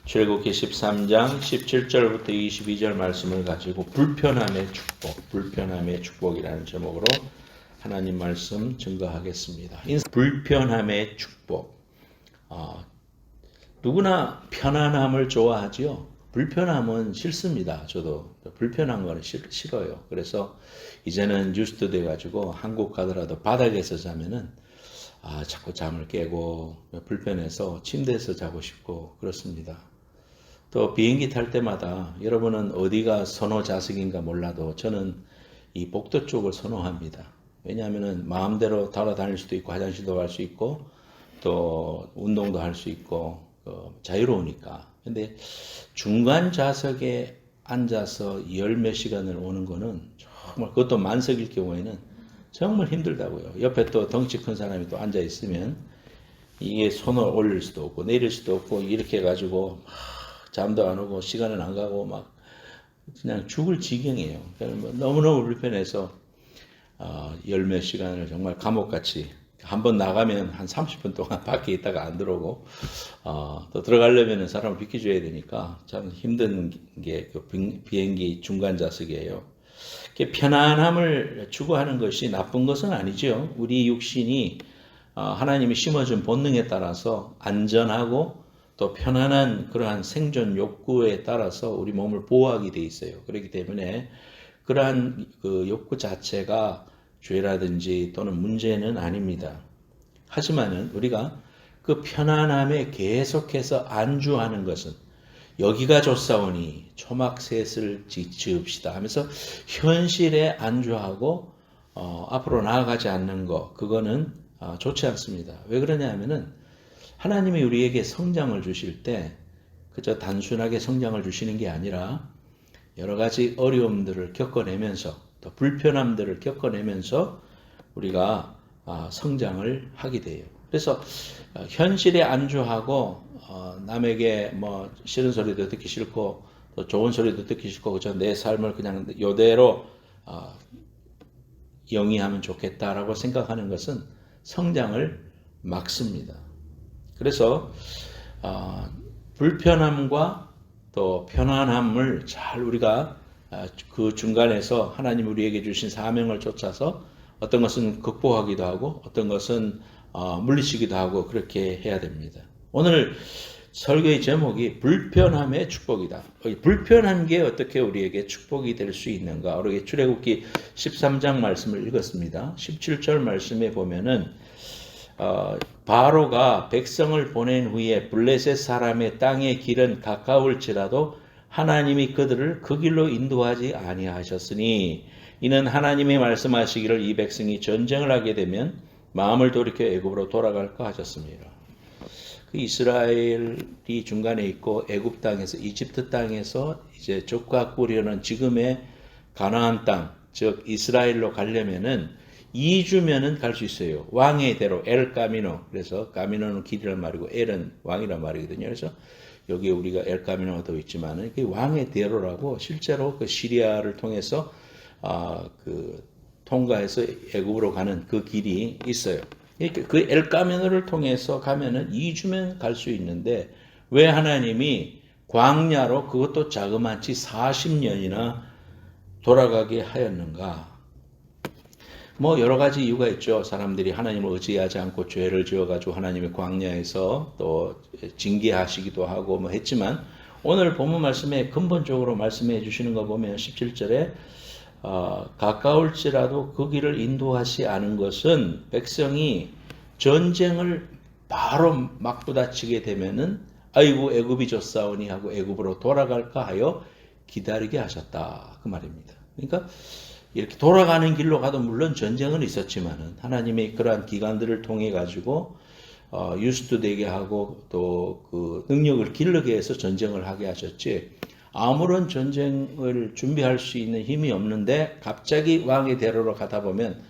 출애굽기 13장 17절부터 22절 말씀을 가지고 불편함의 축복이라는 제목으로 하나님 말씀 증거하겠습니다. 불편함의 축복. 누구나 편안함을 좋아하지요. 불편함은 싫습니다. 저도 불편한 거는 싫어요. 그래서 이제는 뉴스도 돼가지고 한국 가더라도 바닥에서 자면은 자꾸 잠을 깨고 불편해서 침대에서 자고 싶고 그렇습니다. 또 비행기 탈 때마다 여러분은 어디가 선호자석인가 몰라도 저는 이 복도 쪽을 선호합니다. 왜냐하면 마음대로 돌아다닐 수도 있고 화장실도 갈 수 있고 또 운동도 할 수 있고 자유로우니까. 근데 중간 좌석에 앉아서 열 몇 시간을 오는 거는 정말, 그것도 만석일 경우에는 정말 힘들다고요. 옆에 또 덩치 큰 사람이 또 앉아 있으면 이게 손을 올릴 수도 없고 내릴 수도 없고 이렇게 해가지고 잠도 안 오고 시간은 안 가고 막 그냥 죽을 지경이에요. 너무너무 불편해서 열 몇 시간을 정말 감옥같이 한번 나가면 한 30분 동안 밖에 있다가 안 들어오고 또 들어가려면 사람을 비켜줘야 되니까 참 힘든 게 그 비행기 중간 좌석이에요. 편안함을 추구하는 것이 나쁜 것은 아니죠. 우리 육신이 하나님이 심어준 본능에 따라서 안전하고 또 편안한 그러한 생존 욕구에 따라서 우리 몸을 보호하게 돼 있어요. 그렇기 때문에 그러한 그 욕구 자체가 죄라든지 또는 문제는 아닙니다. 하지만은 우리가 그 편안함에 계속해서 안주하는 것은 여기가 좋사오니 초막셋을 지읍시다 하면서 현실에 안주하고 앞으로 나아가지 않는 것, 그거는 좋지 않습니다. 왜 그러냐 하면은 하나님이 우리에게 성장을 주실 때 그저 단순하게 성장을 주시는 게 아니라 여러 가지 어려움들을 겪어내면서 또 불편함들을 겪어내면서 우리가 성장을 하게 돼요. 그래서 현실에 안주하고 남에게 뭐 싫은 소리도 듣기 싫고 또 좋은 소리도 듣기 싫고 그저 내 삶을 그냥 이대로 영위하면 좋겠다라고 생각하는 것은 성장을 막습니다. 그래서 불편함과 또 편안함을 잘 우리가 그 중간에서 하나님 우리에게 주신 사명을 쫓아서 어떤 것은 극복하기도 하고 어떤 것은 물리치기도 하고 그렇게 해야 됩니다. 오늘 설교의 제목이 불편함의 축복이다. 불편한 게 어떻게 우리에게 축복이 될 수 있는가? 우리 출애굽기 13장 말씀을 읽었습니다. 17절 말씀에 보면은 바로가 백성을 보낸 후에 블레셋 사람의 땅의 길은 가까울지라도 하나님이 그들을 그 길로 인도하지 아니하셨으니 이는 하나님이 말씀하시기를 이 백성이 전쟁을 하게 되면 마음을 돌이켜 애굽으로 돌아갈까 하셨습니다. 그 이스라엘이 중간에 있고 애굽 땅에서 이집트 땅에서 이제 족각꾸려는 지금의 가나안 땅, 즉 이스라엘로 가려면은 2주면은 갈 수 있어요. 왕의 대로 엘 까미노. 그래서 까미노는 길이란 말이고 엘은 왕이란 말이거든요. 그래서 여기 우리가 엘 까미노가 더 있지만은 그 왕의 대로라고 실제로 그 시리아를 통해서 그 통과해서 애굽으로 가는 그 길이 있어요. 그 엘 까미노를 통해서 가면은 2주면 갈 수 있는데 왜 하나님이 광야로 그것도 자그마치 40년이나 돌아가게 하였는가? 뭐 여러 가지 이유가 있죠. 사람들이 하나님을 의지하지 않고 죄를 지어가지고 하나님의 광야에서 또 징계하시기도 하고 뭐 했지만 오늘 본문 말씀에 근본적으로 말씀해 주시는 거 보면 17절에 가까울지라도 그 길을 인도하시 않은 것은 백성이 전쟁을 바로 막부딪히게 되면은 아이고 애굽이 졌사오니 하고 애굽으로 돌아갈까 하여 기다리게 하셨다 그 말입니다. 그러니까 이렇게 돌아가는 길로 가도 물론 전쟁은 있었지만은 하나님의 그러한 기간들을 통해 가지고 유수도 되게 하고 또 그 능력을 기르게 해서 전쟁을 하게 하셨지. 아무런 전쟁을 준비할 수 있는 힘이 없는데 갑자기 왕의 대로로 가다 보면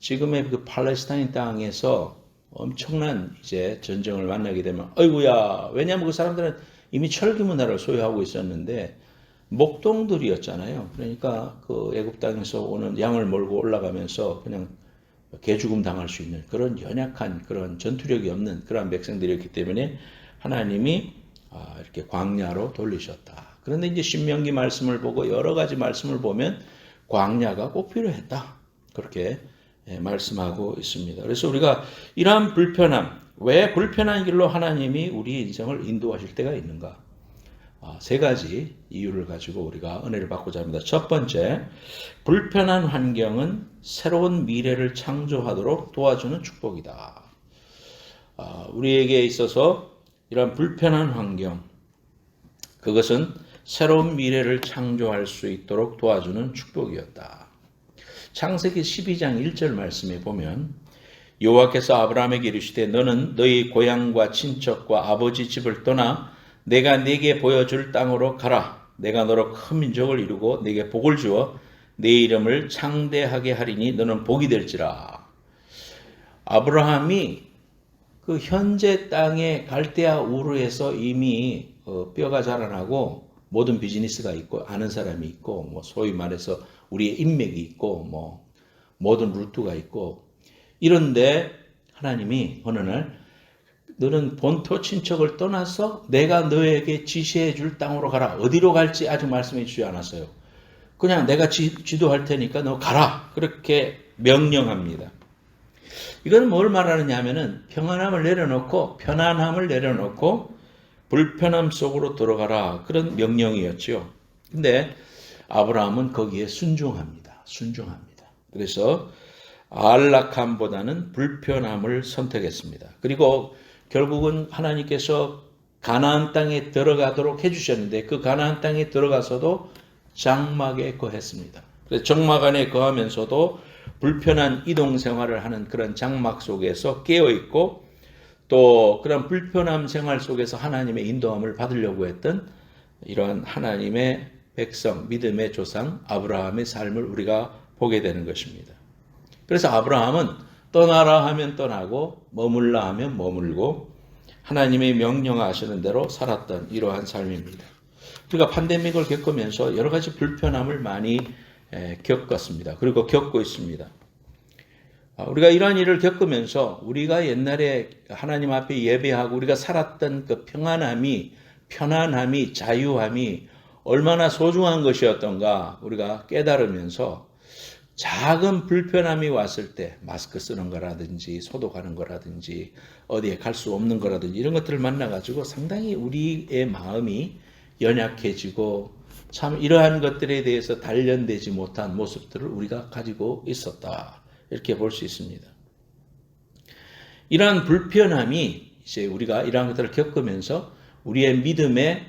지금의 그 팔레스타인 땅에서 엄청난 이제 전쟁을 만나게 되면 아이고야. 왜냐하면 그 사람들은 이미 철기 문화를 소유하고 있었는데 목동들이었잖아요. 그러니까 그 애굽 땅에서 오는 양을 몰고 올라가면서 그냥 개죽음 당할 수 있는 그런 연약한 그런 전투력이 없는 그러한 백성들이었기 때문에 하나님이 이렇게 광야로 돌리셨다. 그런데 이제 신명기 말씀을 보고 여러 가지 말씀을 보면 광야가 꼭 필요했다. 그렇게 말씀하고 있습니다. 그래서 우리가 이러한 불편함, 왜 불편한 길로 하나님이 우리 인생을 인도하실 때가 있는가? 세 가지 이유를 가지고 우리가 은혜를 받고자 합니다. 첫 번째, 불편한 환경은 새로운 미래를 창조하도록 도와주는 축복이다. 우리에게 있어서 이러한 불편한 환경, 그것은 새로운 미래를 창조할 수 있도록 도와주는 축복이었다. 창세기 12장 1절 말씀에 보면 여호와께서 아브라함에게 이르시되 너는 너희 고향과 친척과 아버지 집을 떠나 내가 네게 보여줄 땅으로 가라. 내가 너로 큰 민족을 이루고 네게 복을 주어 네 이름을 창대하게 하리니 너는 복이 될지라. 아브라함이 그 현재 땅의 갈대아 우르에서 이미 뼈가 자라나고 모든 비즈니스가 있고 아는 사람이 있고 뭐 소위 말해서 우리의 인맥이 있고 뭐 모든 루트가 있고 이런데 하나님이 어느 날 너는 본토 친척을 떠나서 내가 너에게 지시해 줄 땅으로 가라. 어디로 갈지 아직 말씀해 주지 않았어요. 그냥 내가 지도할 테니까 너 가라. 그렇게 명령합니다. 이건 뭘 말하느냐 하면은 평안함을 내려놓고 불편함 속으로 들어가라. 그런 명령이었죠. 근데 아브라함은 거기에 순종합니다. 그래서 안락함보다는 불편함을 선택했습니다. 그리고 결국은 하나님께서 가나안 땅에 들어가도록 해주셨는데 그 가나안 땅에 들어가서도 장막에 거했습니다. 그래서 장막 안에 거하면서도 불편한 이동 생활을 하는 그런 장막 속에서 깨어있고 또 그런 불편함 생활 속에서 하나님의 인도함을 받으려고 했던 이러한 하나님의 백성, 믿음의 조상 아브라함의 삶을 우리가 보게 되는 것입니다. 그래서 아브라함은 떠나라 하면 떠나고 머물라 하면 머물고 하나님의 명령하시는 대로 살았던 이러한 삶입니다. 우리가 팬데믹을 겪으면서 여러 가지 불편함을 많이 겪었습니다. 그리고 겪고 있습니다. 우리가 이러한 일을 겪으면서 우리가 옛날에 하나님 앞에 예배하고 우리가 살았던 그 편안함이, 자유함이 얼마나 소중한 것이었던가 우리가 깨달으면서 작은 불편함이 왔을 때 마스크 쓰는 거라든지 소독하는 거라든지 어디에 갈 수 없는 거라든지 이런 것들을 만나가지고 상당히 우리의 마음이 연약해지고 참 이러한 것들에 대해서 단련되지 못한 모습들을 우리가 가지고 있었다. 이렇게 볼 수 있습니다. 이러한 불편함이 이제 우리가 이러한 것들을 겪으면서 우리의 믿음의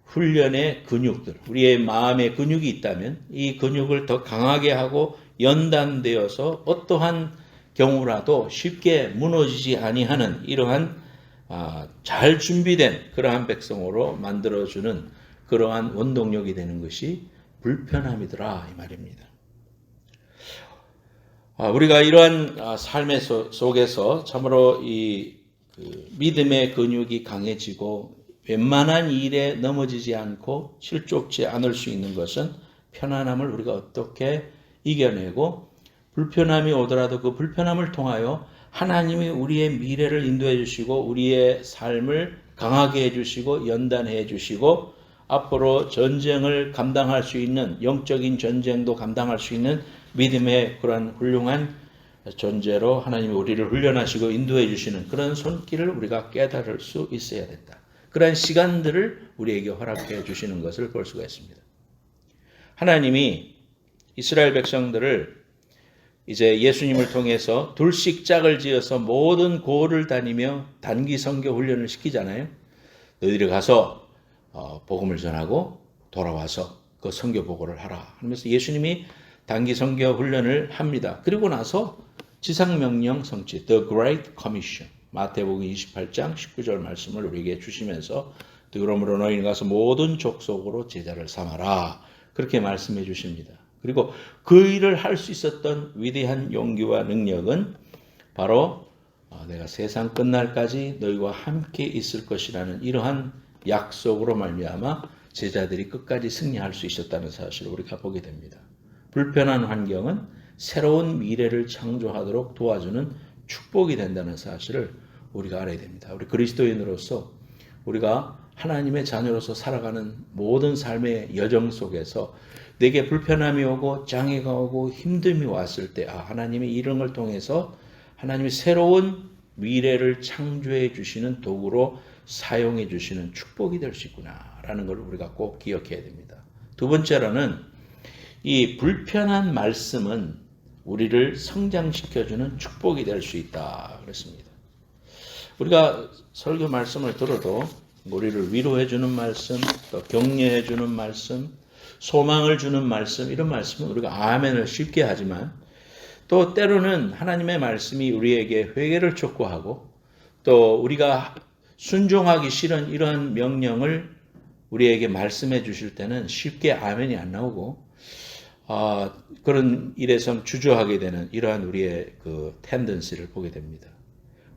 훈련의 근육들, 우리의 마음의 근육이 있다면 이 근육을 더 강하게 하고 연단되어서 어떠한 경우라도 쉽게 무너지지 아니하는 이러한 잘 준비된 그러한 백성으로 만들어주는 그러한 원동력이 되는 것이 불편함이더라 이 말입니다. 우리가 이러한 삶의 속에서 참으로 이 믿음의 근육이 강해지고 웬만한 일에 넘어지지 않고 실족지 않을 수 있는 것은 편안함을 우리가 어떻게 이겨내고 불편함이 오더라도 그 불편함을 통하여 하나님이 우리의 미래를 인도해 주시고 우리의 삶을 강하게 해 주시고 연단해 주시고 앞으로 전쟁을 감당할 수 있는 영적인 전쟁도 감당할 수 있는 믿음의 그런 훌륭한 존재로 하나님이 우리를 훈련하시고 인도해 주시는 그런 손길을 우리가 깨달을 수 있어야 된다. 그런 시간들을 우리에게 허락해 주시는 것을 볼 수가 있습니다. 하나님이 이스라엘 백성들을 이제 예수님을 통해서 둘씩 짝을 지어서 모든 고을을 다니며 단기 선교 훈련을 시키잖아요. 너희들이 가서 복음을 전하고 돌아와서 그 선교 보고를 하라 하면서 예수님이 단기 선교 훈련을 합니다. 그리고 나서 지상명령 성취, The Great Commission, 마태복음 28장 19절 말씀을 우리에게 주시면서 그러므로 너희는 가서 모든 족속으로 제자를 삼아라 그렇게 말씀해 주십니다. 그리고 그 일을 할 수 있었던 위대한 용기와 능력은 바로 내가 세상 끝날까지 너희와 함께 있을 것이라는 이러한 약속으로 말미암아 제자들이 끝까지 승리할 수 있었다는 사실을 우리가 보게 됩니다. 불편한 환경은 새로운 미래를 창조하도록 도와주는 축복이 된다는 사실을 우리가 알아야 됩니다. 우리 그리스도인으로서 우리가 하나님의 자녀로서 살아가는 모든 삶의 여정 속에서 내게 불편함이 오고 장애가 오고 힘듦이 왔을 때 하나님이 이런 걸 통해서 하나님이 새로운 미래를 창조해 주시는 도구로 사용해 주시는 축복이 될 수 있구나라는 걸 우리가 꼭 기억해야 됩니다. 두 번째로는 이 불편한 말씀은 우리를 성장시켜주는 축복이 될 수 있다 그랬습니다. 우리가 설교 말씀을 들어도 우리를 위로해 주는 말씀, 또 격려해 주는 말씀, 소망을 주는 말씀, 이런 말씀은 우리가 아멘을 쉽게 하지만 또 때로는 하나님의 말씀이 우리에게 회개를 촉구하고 또 우리가 순종하기 싫은 이러한 명령을 우리에게 말씀해 주실 때는 쉽게 아멘이 안 나오고 그런 일에서 주저하게 되는 이러한 우리의 그 텐던시를 보게 됩니다.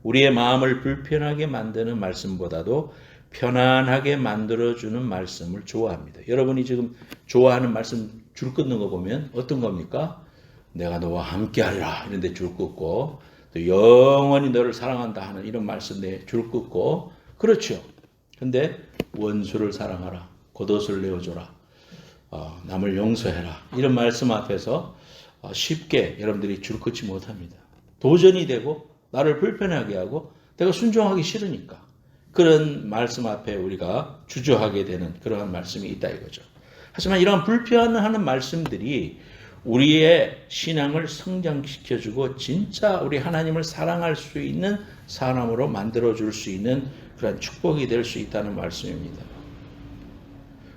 우리의 마음을 불편하게 만드는 말씀보다도 편안하게 만들어주는 말씀을 좋아합니다. 여러분이 지금 좋아하는 말씀 줄 끊는 거 보면 어떤 겁니까? 내가 너와 함께하리라 이런 데 줄 끊고 또 영원히 너를 사랑한다 하는 이런 말씀 내 줄 끊고 그렇죠. 근데 원수를 사랑하라, 겉옷을 내어줘라, 남을 용서해라 이런 말씀 앞에서 쉽게 여러분들이 줄 끊지 못합니다. 도전이 되고 나를 불편하게 하고 내가 순종하기 싫으니까 그런 말씀 앞에 우리가 주저하게 되는 그러한 말씀이 있다 이거죠. 하지만 이러한 불편하는 말씀들이 우리의 신앙을 성장시켜주고 진짜 우리 하나님을 사랑할 수 있는 사람으로 만들어줄 수 있는 그런 축복이 될 수 있다는 말씀입니다.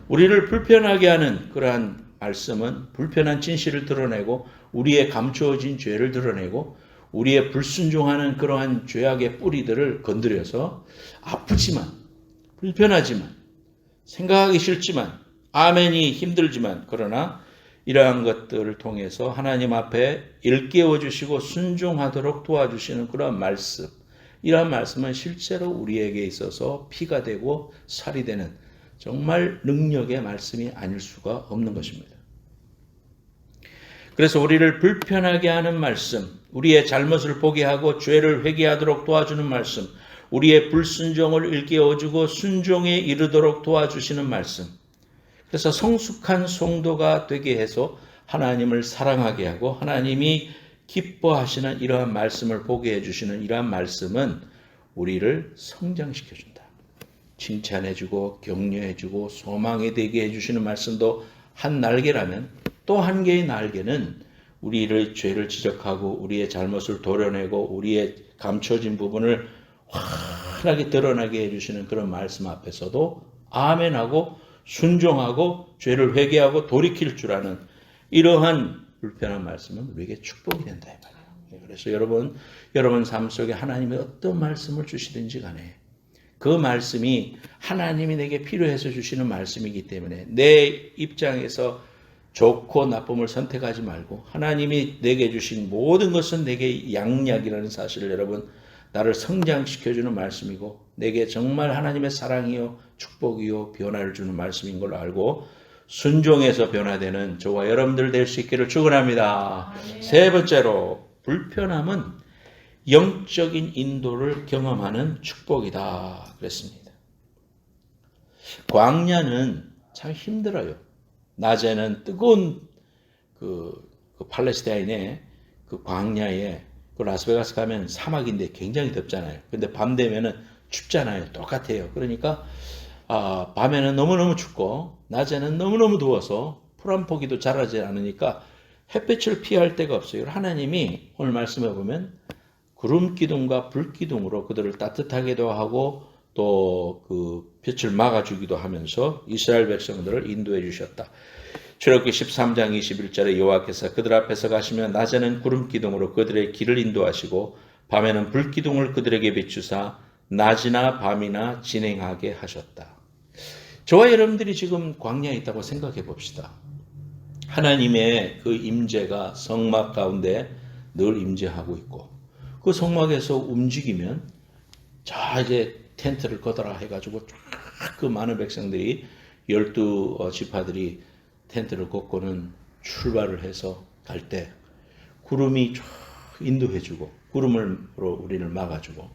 우리를 불편하게 하는 그러한 말씀은 불편한 진실을 드러내고 우리의 감추어진 죄를 드러내고 우리의 불순종하는 그러한 죄악의 뿌리들을 건드려서 아프지만 불편하지만 생각하기 싫지만 아멘이 힘들지만 그러나 이러한 것들을 통해서 하나님 앞에 일깨워 주시고 순종하도록 도와주시는 그러한 말씀, 이러한 말씀은 실제로 우리에게 있어서 피가 되고 살이 되는 정말 능력의 말씀이 아닐 수가 없는 것입니다. 그래서 우리를 불편하게 하는 말씀, 우리의 잘못을 보게 하고 죄를 회개하도록 도와주는 말씀, 우리의 불순종을 일깨워주고 순종에 이르도록 도와주시는 말씀, 그래서 성숙한 성도가 되게 해서 하나님을 사랑하게 하고 하나님이 기뻐하시는 이러한 말씀을 보게 해주시는 이러한 말씀은 우리를 성장시켜준다. 칭찬해주고 격려해주고 소망이 되게 해주시는 말씀도 한 날개라면 또 한 개의 날개는 우리의 죄를 지적하고 우리의 잘못을 도려내고 우리의 감춰진 부분을 환하게 드러나게 해주시는 그런 말씀 앞에서도 아멘하고 순종하고 죄를 회개하고 돌이킬 줄 아는 이러한 불편한 말씀은 우리에게 축복이 된다 이 말이에요. 그래서 여러분 삶 속에 하나님이 어떤 말씀을 주시든지 간에 그 말씀이 하나님이 내게 필요해서 주시는 말씀이기 때문에 내 입장에서 좋고 나쁨을 선택하지 말고 하나님이 내게 주신 모든 것은 내게 양약이라는 사실을 여러분 나를 성장시켜주는 말씀이고 내게 정말 하나님의 사랑이요 축복이요 변화를 주는 말씀인 걸 알고 순종해서 변화되는 저와 여러분들 될 수 있기를 축원합니다. 세 번째로 불편함은 영적인 인도를 경험하는 축복이다 그랬습니다. 광야는 참 힘들어요. 낮에는 뜨거운 그 팔레스타인의 그 광야에 그 라스베가스 가면 사막인데 굉장히 덥잖아요. 근데 밤 되면은 춥잖아요. 똑같아요. 그러니까 밤에는 너무너무 춥고 낮에는 너무너무 더워서 풀 한 포기도 자라지 않으니까 햇빛을 피할 데가 없어요. 하나님이 오늘 말씀해 보면 구름 기둥과 불 기둥으로 그들을 따뜻하게도 하고 또 그 빛을 막아주기도 하면서 이스라엘 백성들을 인도해 주셨다. 출애굽기 13장 21절에 여호와께서 그들 앞에서 가시며 낮에는 구름 기둥으로 그들의 길을 인도하시고 밤에는 불 기둥을 그들에게 비추사 낮이나 밤이나 진행하게 하셨다. 저와 여러분들이 지금 광야에 있다고 생각해 봅시다. 하나님의 그 임재가 성막 가운데 늘 임재하고 있고 그 성막에서 움직이면 자 이제 텐트를 걷어라 해가지고 쫙 그 많은 백성들이 12지파들이 텐트를 걷고는 출발을 해서 갈 때 구름이 쫙 인도해주고 구름으로 우리를 막아주고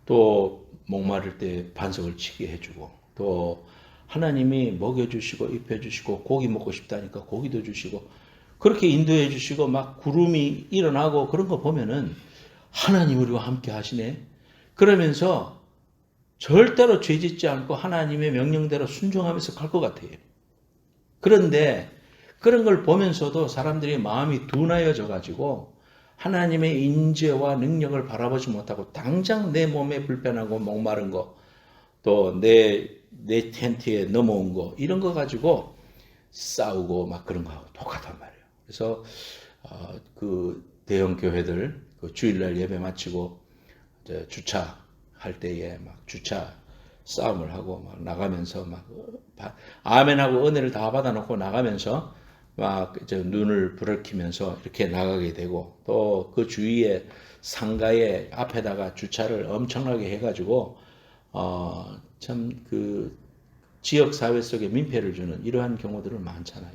또 목마를 때 반석을 치게 해주고 또 하나님이 먹여주시고 입혀주시고 고기 먹고 싶다니까 고기도 주시고 그렇게 인도해 주시고 막 구름이 일어나고 그런 거 보면은 하나님 우리와 함께 하시네. 그러면서 절대로 죄짓지 않고 하나님의 명령대로 순종하면서 갈 것 같아요. 그런데 그런 걸 보면서도 사람들이 마음이 둔하여져 가지고 하나님의 인재와 능력을 바라보지 못하고 당장 내 몸에 불편하고 목마른 거, 또 내 텐트에 넘어온 거, 이런 거 가지고 싸우고 막 그런 거하고 똑같단 말이에요. 그래서 그 대형 교회들 그 주일날 예배 마치고 주차할 때에 막 주차 싸움을 하고 막 나가면서 막 아멘하고 은혜를 다 받아놓고 나가면서 막 눈을 부르키면서 이렇게 나가게 되고 또 그 주위에 상가의 앞에다가 주차를 엄청나게 해가지고 참 그 지역 사회 속에 민폐를 주는 이러한 경우들은 많잖아요.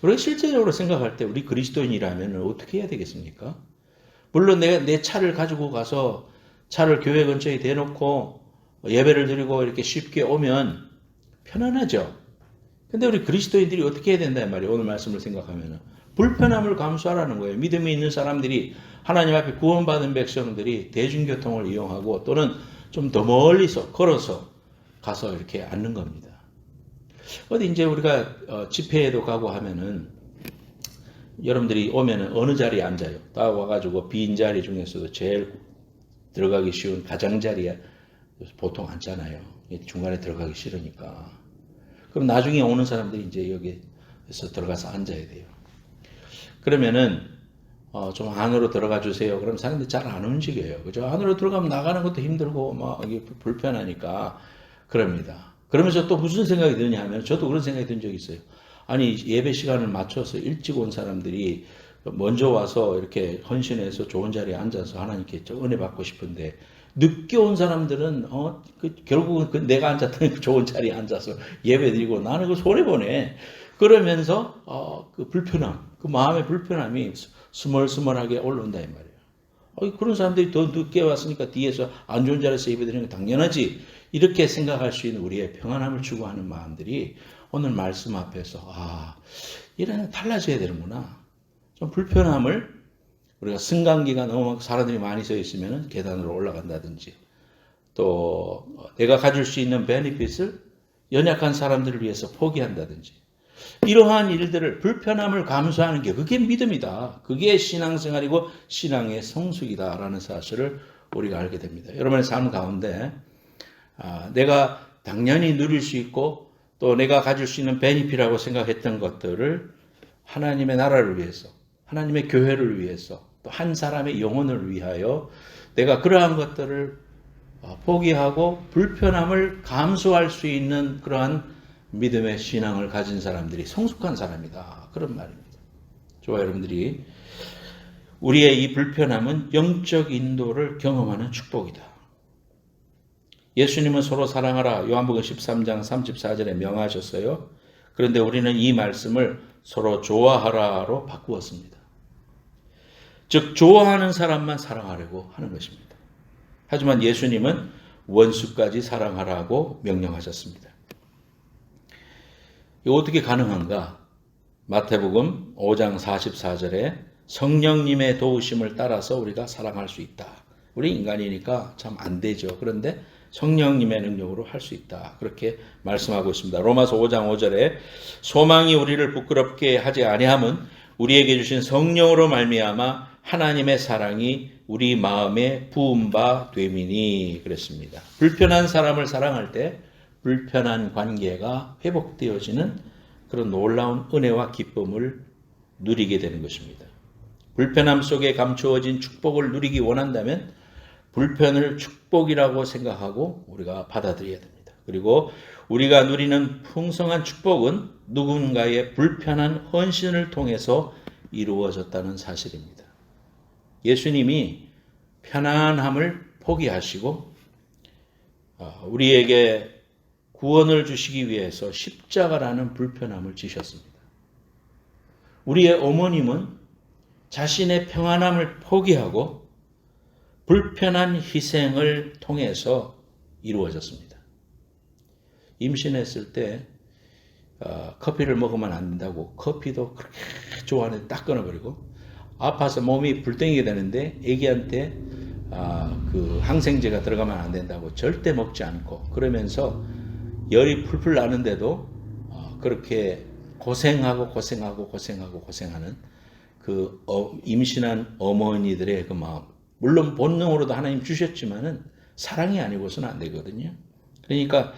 우리가 실제적으로 생각할 때 우리 그리스도인이라면 어떻게 해야 되겠습니까? 물론 내가 내 차를 가지고 가서 차를 교회 근처에 대놓고 예배를 드리고 이렇게 쉽게 오면 편안하죠. 근데 우리 그리스도인들이 어떻게 해야 된단 말이에요. 오늘 말씀을 생각하면 불편함을 감수하라는 거예요. 믿음이 있는 사람들이 하나님 앞에 구원받은 백성들이 대중교통을 이용하고 또는 좀 더 멀리서 걸어서 가서 이렇게 앉는 겁니다. 어디 이제 우리가 집회에도 가고 하면은 여러분들이 오면은 어느 자리에 앉아요? 딱 와가지고 빈 자리 중에서도 제일 들어가기 쉬운 가장자리에 보통 앉잖아요. 중간에 들어가기 싫으니까. 그럼 나중에 오는 사람들이 이제 여기에서 들어가서 앉아야 돼요. 그러면은 좀 안으로 들어가 주세요. 그럼 사람들이 잘 안 움직여요. 그죠? 안으로 들어가면 나가는 것도 힘들고 막 이게 불편하니까 그럽니다. 그러면서 또 무슨 생각이 드냐 하면 저도 그런 생각이 든 적이 있어요. 아니 예배 시간을 맞춰서 일찍 온 사람들이 먼저 와서 이렇게 헌신해서 좋은 자리에 앉아서 하나님께 은혜 받고 싶은데 늦게 온 사람들은 결국은 내가 앉았던 그 좋은 자리에 앉아서 예배 드리고 나는 그 손해보네. 그러면서 그 불편함, 그 마음의 불편함이 스멀스멀하게 올라온다 이 말이에요. 그런 사람들이 더 늦게 왔으니까 뒤에서 안 좋은 자리에서 예배 드리는 게 당연하지. 이렇게 생각할 수 있는 우리의 평안함을 추구하는 마음들이 오늘 말씀 앞에서 이래는 달라져야 되는구나. 좀 불편함을 우리가 승강기가 너무 사람들이 많이 서 있으면 계단으로 올라간다든지 또 내가 가질 수 있는 베니핏을 연약한 사람들을 위해서 포기한다든지 이러한 일들을 불편함을 감수하는 게 그게 믿음이다. 그게 신앙생활이고 신앙의 성숙이다라는 사실을 우리가 알게 됩니다. 여러분의 삶 가운데 내가 당연히 누릴 수 있고 또 내가 가질 수 있는 베니핏이라고 생각했던 것들을 하나님의 나라를 위해서 하나님의 교회를 위해서 또 한 사람의 영혼을 위하여 내가 그러한 것들을 포기하고 불편함을 감수할 수 있는 그러한 믿음의 신앙을 가진 사람들이 성숙한 사람이다. 그런 말입니다. 저와 여러분들이 우리의 이 불편함은 영적 인도를 경험하는 축복이다. 예수님은 서로 사랑하라 요한복음 13장 34절에 명하셨어요. 그런데 우리는 이 말씀을 서로 좋아하라로 바꾸었습니다. 즉 좋아하는 사람만 사랑하려고 하는 것입니다. 하지만 예수님은 원수까지 사랑하라고 명령하셨습니다. 이거 어떻게 가능한가? 마태복음 5장 44절에 성령님의 도우심을 따라서 우리가 사랑할 수 있다. 우리 인간이니까 참 안 되죠. 그런데 성령님의 능력으로 할 수 있다. 그렇게 말씀하고 있습니다. 로마서 5장 5절에 소망이 우리를 부끄럽게 하지 아니함은 우리에게 주신 성령으로 말미암아 하나님의 사랑이 우리 마음에 부은 바 됨이니 그랬습니다. 불편한 사람을 사랑할 때 불편한 관계가 회복되어지는 그런 놀라운 은혜와 기쁨을 누리게 되는 것입니다. 불편함 속에 감추어진 축복을 누리기 원한다면 불편을 축복이라고 생각하고 우리가 받아들여야 됩니다. 그리고 우리가 누리는 풍성한 축복은 누군가의 불편한 헌신을 통해서 이루어졌다는 사실입니다. 예수님이 편안함을 포기하시고 우리에게 구원을 주시기 위해서 십자가라는 불편함을 지셨습니다. 우리의 어머님은 자신의 평안함을 포기하고 불편한 희생을 통해서 이루어졌습니다. 임신했을 때 커피를 먹으면 안 된다고 커피도 그렇게 좋아하는데 딱 끊어버리고 아파서 몸이 불덩이게 되는데 애기한테 그 항생제가 들어가면 안 된다고 절대 먹지 않고 그러면서 열이 풀풀 나는데도 그렇게 고생하는 그 임신한 어머니들의 그 마음, 물론 본능으로도 하나님 주셨지만은 사랑이 아니고서는 안 되거든요. 그러니까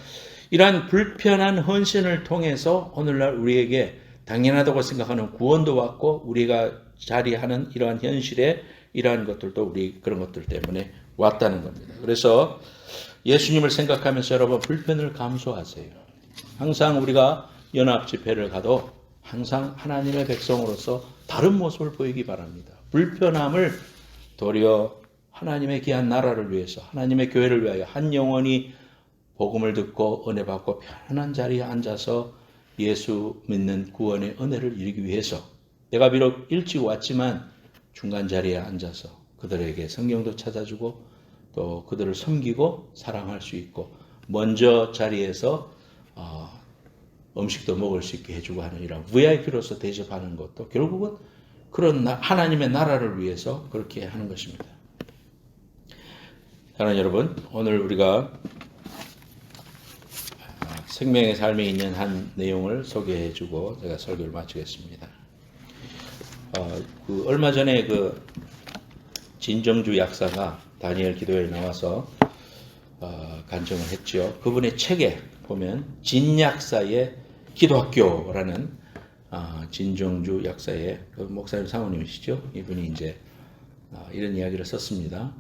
이러한 불편한 헌신을 통해서 오늘날 우리에게 당연하다고 생각하는 구원도 왔고 우리가 자리하는 이러한 현실에 이러한 것들도 우리 그런 것들 때문에 왔다는 겁니다. 그래서 예수님을 생각하면서 여러분 불편을 감수하세요. 항상 우리가 연합 집회를 가도 항상 하나님의 백성으로서 다른 모습을 보이기 바랍니다. 불편함을 도리어 하나님의 귀한 나라를 위해서 하나님의 교회를 위하여 한 영혼이 복음을 듣고 은혜 받고 편안한 자리에 앉아서 예수 믿는 구원의 은혜를 이루기 위해서 내가 비록 일찍 왔지만 중간 자리에 앉아서 그들에게 성경도 찾아주고 또 그들을 섬기고 사랑할 수 있고 먼저 자리에서 음식도 먹을 수 있게 해주고 하는 이런 VIP로서 대접하는 것도 결국은 그런 하나님의 나라를 위해서 그렇게 하는 것입니다. 사랑하는 여러분, 오늘 우리가 생명의 삶에 있는 한 내용을 소개해주고 제가 설교를 마치겠습니다. 얼마 전에 그 진정주 약사가 다니엘 기도회에 나와서 간증을 했죠. 그분의 책에 보면 진약사의 기도학교라는 진정주 약사의 그 목사님 사모님이시죠. 이분이 이제 이런 이야기를 썼습니다.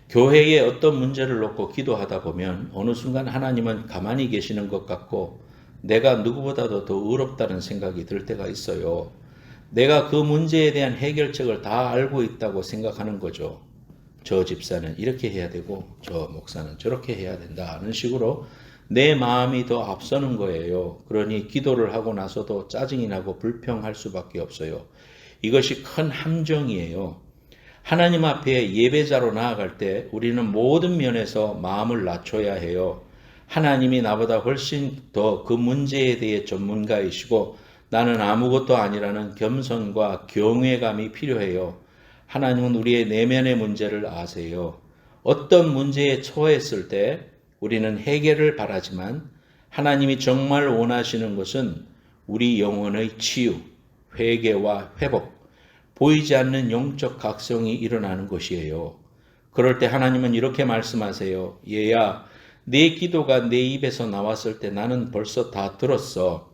교회에 어떤 문제를 놓고 기도하다 보면 어느 순간 하나님은 가만히 계시는 것 같고 내가 누구보다도 더 의롭다는 생각이 들 때가 있어요. 내가 그 문제에 대한 해결책을 다 알고 있다고 생각하는 거죠. 저 집사는 이렇게 해야 되고 저 목사는 저렇게 해야 된다는 식으로 내 마음이 더 앞서는 거예요. 그러니 기도를 하고 나서도 짜증이 나고 불평할 수밖에 없어요. 이것이 큰 함정이에요. 하나님 앞에 예배자로 나아갈 때 우리는 모든 면에서 마음을 낮춰야 해요. 하나님이 나보다 훨씬 더 그 문제에 대해 전문가이시고 나는 아무것도 아니라는 겸손과 경외감이 필요해요. 하나님은 우리의 내면의 문제를 아세요. 어떤 문제에 처했을 때 우리는 해결을 바라지만 하나님이 정말 원하시는 것은 우리 영혼의 치유, 회개와 회복, 보이지 않는 영적 각성이 일어나는 것이에요. 그럴 때 하나님은 이렇게 말씀하세요. 얘야, 내 기도가 내 입에서 나왔을 때 나는 벌써 다 들었어.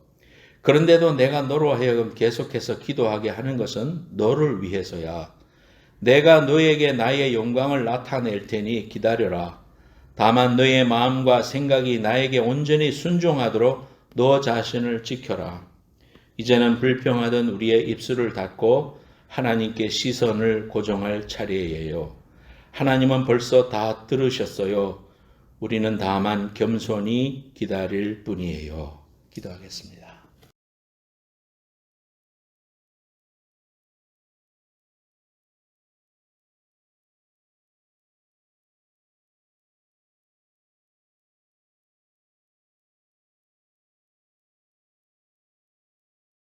그런데도 내가 너로 하여금 계속해서 기도하게 하는 것은 너를 위해서야. 내가 너에게 나의 영광을 나타낼 테니 기다려라. 다만 너의 마음과 생각이 나에게 온전히 순종하도록 너 자신을 지켜라. 이제는 불평하던 우리의 입술을 닫고 하나님께 시선을 고정할 차례예요. 하나님은 벌써 다 들으셨어요. 우리는 다만 겸손히 기다릴 뿐이에요. 기도하겠습니다.